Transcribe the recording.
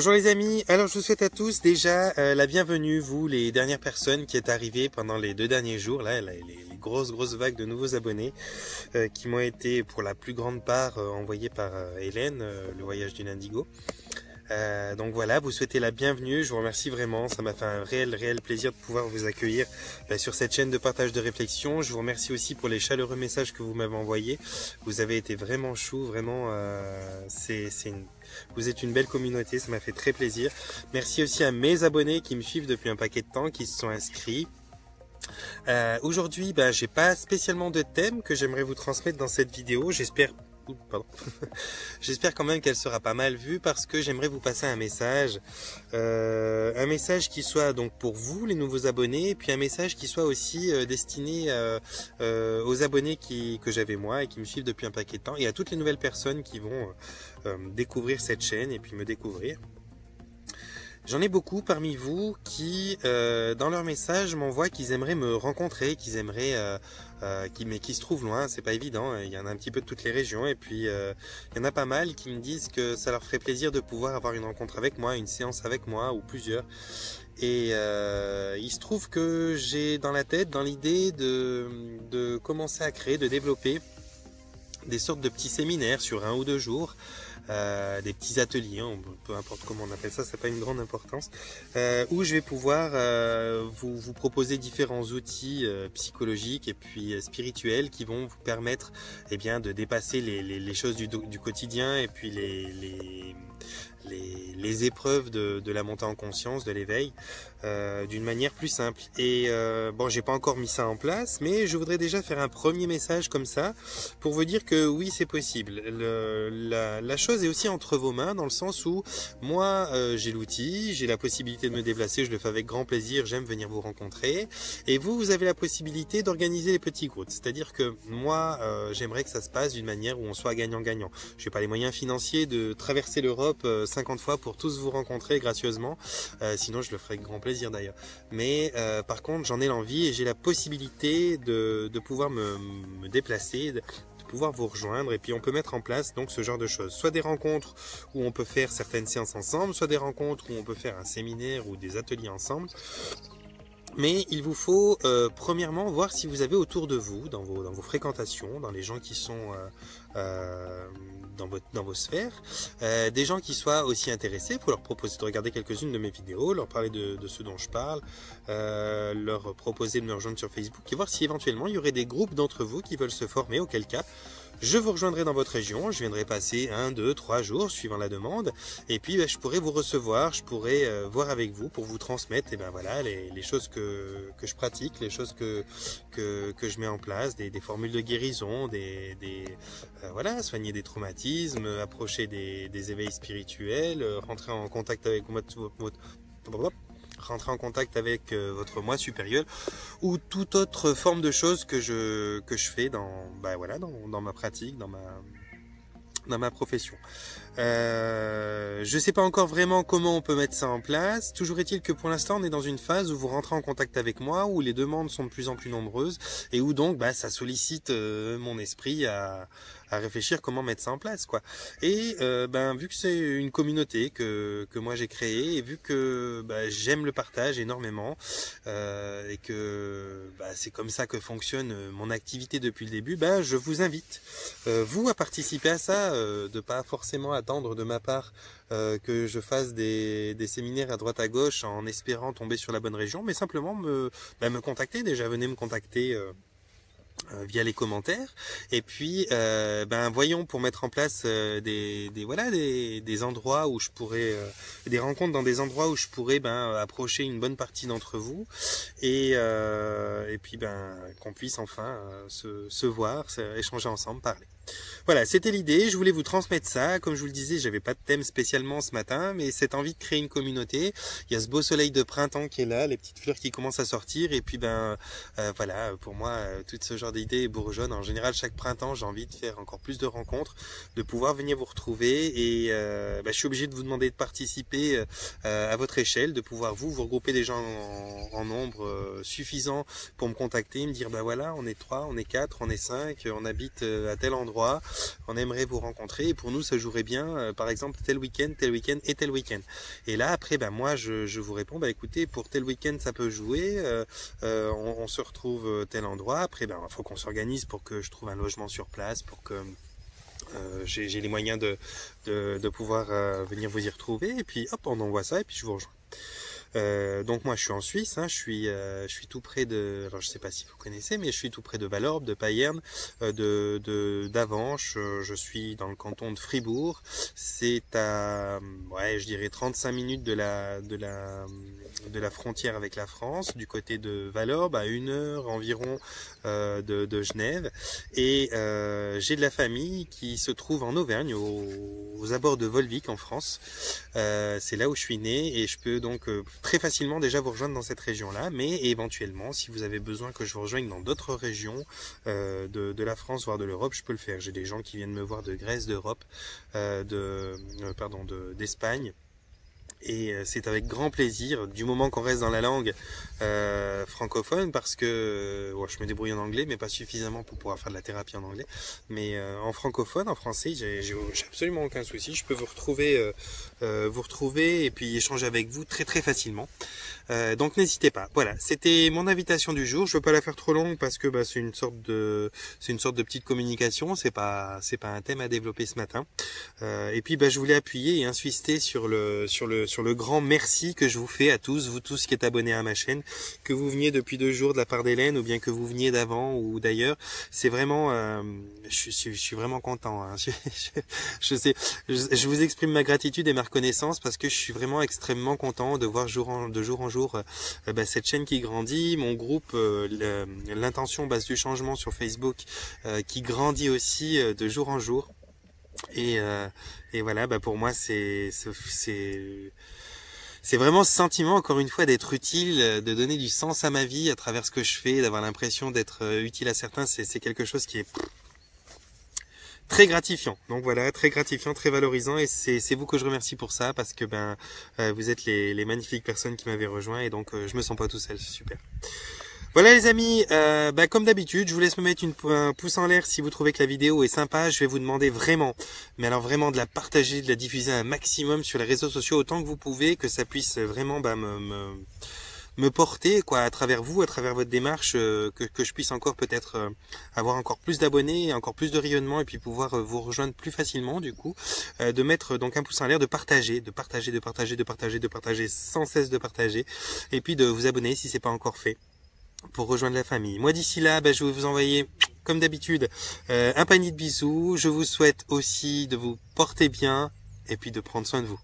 Bonjour les amis, alors je vous souhaite à tous déjà la bienvenue, vous les dernières personnes qui êtes arrivées pendant les 2 derniers jours, là les grosses vagues de nouveaux abonnés qui m'ont été pour la plus grande part envoyés par Hélène, le voyage du Indigo. Donc voilà, vous souhaitez la bienvenue, je vous remercie vraiment, ça m'a fait un réel plaisir de pouvoir vous accueillir sur cette chaîne de partage de réflexion. Je vous remercie aussi pour les chaleureux messages que vous m'avez envoyés, vous avez été vraiment chou, vraiment vous êtes une belle communauté, ça m'a fait très plaisir. Merci aussi à mes abonnés qui me suivent depuis un paquet de temps, qui se sont inscrits. Aujourd'hui, j'ai pas spécialement de thème que j'aimerais vous transmettre dans cette vidéo, j'espère quand même qu'elle sera pas mal vue parce que j'aimerais vous passer un message qui soit donc pour vous les nouveaux abonnés, et puis un message qui soit aussi destiné aux abonnés que j'avais moi et qui me suivent depuis un paquet de temps, et à toutes les nouvelles personnes qui vont découvrir cette chaîne et puis me découvrir. J'en ai beaucoup parmi vous qui, dans leur message, m'envoient qu'ils aimeraient me rencontrer, qu'ils aimeraient, mais qui se trouvent loin, c'est pas évident. Il y en a un petit peu de toutes les régions, et puis il y en a pas mal qui me disent que ça leur ferait plaisir de pouvoir avoir une rencontre avec moi, une séance avec moi, ou plusieurs. Et il se trouve que j'ai dans la tête, dans l'idée de commencer à créer, de développer des sortes de petits séminaires sur 1 ou 2 jours. Des petits ateliers, peu importe comment on appelle ça, ça n'a pas une grande importance, où je vais pouvoir vous proposer différents outils psychologiques et puis spirituels qui vont vous permettre de dépasser les choses du quotidien, et puis les épreuves de la montée en conscience, de l'éveil, d'une manière plus simple. Et bon, j'ai pas encore mis ça en place, mais je voudrais déjà faire un premier message comme ça pour vous dire que oui, c'est possible. La chose est aussi entre vos mains, dans le sens où moi j'ai l'outil, j'ai la possibilité de me déplacer, je le fais avec grand plaisir, j'aime venir vous rencontrer, et vous avez la possibilité d'organiser les petits groupes. C'est-à-dire que moi j'aimerais que ça se passe d'une manière où on soit gagnant-gagnant. Je n'ai pas les moyens financiers de traverser l'Europe 50 fois pour tous vous rencontrer gracieusement, sinon je le ferai avec grand plaisir d'ailleurs. Mais par contre j'en ai l'envie et j'ai la possibilité de pouvoir me déplacer, de pouvoir vous rejoindre, et puis on peut mettre en place donc ce genre de choses, soit des rencontres où on peut faire certaines séances ensemble, soit des rencontres où on peut faire un séminaire ou des ateliers ensemble. Mais il vous faut premièrement voir si vous avez autour de vous, dans vos fréquentations, dans les gens qui sont dans vos sphères, des gens qui soient aussi intéressés, pour leur proposer de regarder quelques-unes de mes vidéos, leur parler de ce dont je parle, leur proposer de me rejoindre sur Facebook, et voir si éventuellement il y aurait des groupes d'entre vous qui veulent se former, auquel cas je vous rejoindrai dans votre région, je viendrai passer 1, 2, 3 jours suivant la demande, et puis je pourrai vous recevoir, je pourrai voir avec vous pour vous transmettre les choses que je pratique, les choses que je mets en place, des formules de guérison, soigner des traumatismes, approcher des éveils spirituels, rentrer en contact avec votre moi supérieur, ou toute autre forme de choses que je fais dans ma pratique, dans ma profession. Je sais pas encore vraiment comment on peut mettre ça en place. Toujours est-il que pour l'instant on est dans une phase où vous rentrez en contact avec moi, où les demandes sont de plus en plus nombreuses, et où donc ça sollicite mon esprit à réfléchir comment mettre ça en place, quoi. Et vu que c'est une communauté que moi j'ai créée, et vu que j'aime le partage énormément, et que c'est comme ça que fonctionne mon activité depuis le début, je vous invite vous à participer à ça, de pas forcément attendre de ma part que je fasse des séminaires à droite à gauche en espérant tomber sur la bonne région, mais simplement me contacter. Déjà, venez me contacter via les commentaires, et puis voyons pour mettre en place des endroits où je pourrais des rencontres dans des endroits où je pourrais approcher une bonne partie d'entre vous, et puis qu'on puisse enfin se voir, échanger ensemble, parler. Voilà, c'était l'idée, je voulais vous transmettre ça. Comme je vous le disais, j'avais pas de thème spécialement ce matin, mais cette envie de créer une communauté, il y a ce beau soleil de printemps qui est là, les petites fleurs qui commencent à sortir, et puis pour moi, tout ce genre d'idées bourgeonnent. En général, chaque printemps, j'ai envie de faire encore plus de rencontres, de pouvoir venir vous retrouver, et je suis obligé de vous demander de participer à votre échelle, de pouvoir vous regrouper des gens en nombre suffisant pour me contacter, me dire on est 3, on est 4, on est 5, on habite à tel endroit, endroit, on aimerait vous rencontrer et pour nous ça jouerait bien, par exemple tel week-end et tel week-end. Et là après moi je vous réponds, écoutez, pour tel week-end ça peut jouer, on se retrouve tel endroit, après faut qu'on s'organise pour que je trouve un logement sur place, pour que j'ai les moyens de pouvoir venir vous y retrouver, et puis hop, on envoie ça et puis je vous rejoins. Donc moi je suis en Suisse, je suis tout près de, alors je sais pas si vous connaissez, mais je suis tout près de Vallorbe, de Payerne, d'Avanches. Je suis dans le canton de Fribourg. C'est à, je dirais 35 minutes de la frontière avec la France, du côté de Vallorbe, à 1 heure environ de Genève. Et j'ai de la famille qui se trouve en Auvergne, aux abords de Volvic en France. C'est là où je suis né et je peux donc très facilement déjà vous rejoindre dans cette région-là, mais éventuellement, si vous avez besoin que je vous rejoigne dans d'autres régions de la France, voire de l'Europe, je peux le faire. J'ai des gens qui viennent me voir de Grèce, d'Europe, d'Espagne. Et c'est avec grand plaisir, du moment qu'on reste dans la langue francophone, parce que je me débrouille en anglais, mais pas suffisamment pour pouvoir faire de la thérapie en anglais. Mais en francophone, en français, j'ai absolument aucun souci. Je peux vous retrouver et puis échanger avec vous très très facilement. Donc n'hésitez pas. Voilà, c'était mon invitation du jour. Je veux pas la faire trop longue parce que c'est une sorte de petite communication. C'est pas un thème à développer ce matin. Et puis je voulais appuyer et insister sur le grand merci que je vous fais à tous, vous tous qui êtes abonnés à ma chaîne, que vous veniez depuis 2 jours de la part d'Hélène ou bien que vous veniez d'avant ou d'ailleurs. C'est vraiment, je suis vraiment content. Je vous exprime ma gratitude et ma reconnaissance parce que je suis vraiment extrêmement content de voir de jour en jour cette chaîne qui grandit, mon groupe, l'intention base du changement sur Facebook qui grandit aussi de jour en jour. Et voilà, pour moi c'est vraiment ce sentiment, encore une fois, d'être utile, de donner du sens à ma vie à travers ce que je fais, d'avoir l'impression d'être utile à certains. C'est quelque chose qui est très gratifiant. Donc voilà, très gratifiant, très valorisant, et c'est vous que je remercie pour ça, parce que vous êtes les magnifiques personnes qui m'avaient rejoint, et donc je me sens pas tout seul, c'est super. Voilà les amis, comme d'habitude, je vous laisse me mettre un pouce en l'air si vous trouvez que la vidéo est sympa. Je vais vous demander vraiment, mais alors vraiment de la partager, de la diffuser un maximum sur les réseaux sociaux autant que vous pouvez, que ça puisse vraiment me porter à travers vous, à travers votre démarche, que je puisse encore peut-être avoir encore plus d'abonnés, encore plus de rayonnement, et puis pouvoir vous rejoindre plus facilement du coup, de mettre donc un pouce en l'air, de partager sans cesse, de partager, et puis de vous abonner si c'est pas encore fait, pour rejoindre la famille. Moi d'ici là, je vais vous envoyer comme d'habitude un panier de bisous. Je vous souhaite aussi de vous porter bien et puis de prendre soin de vous.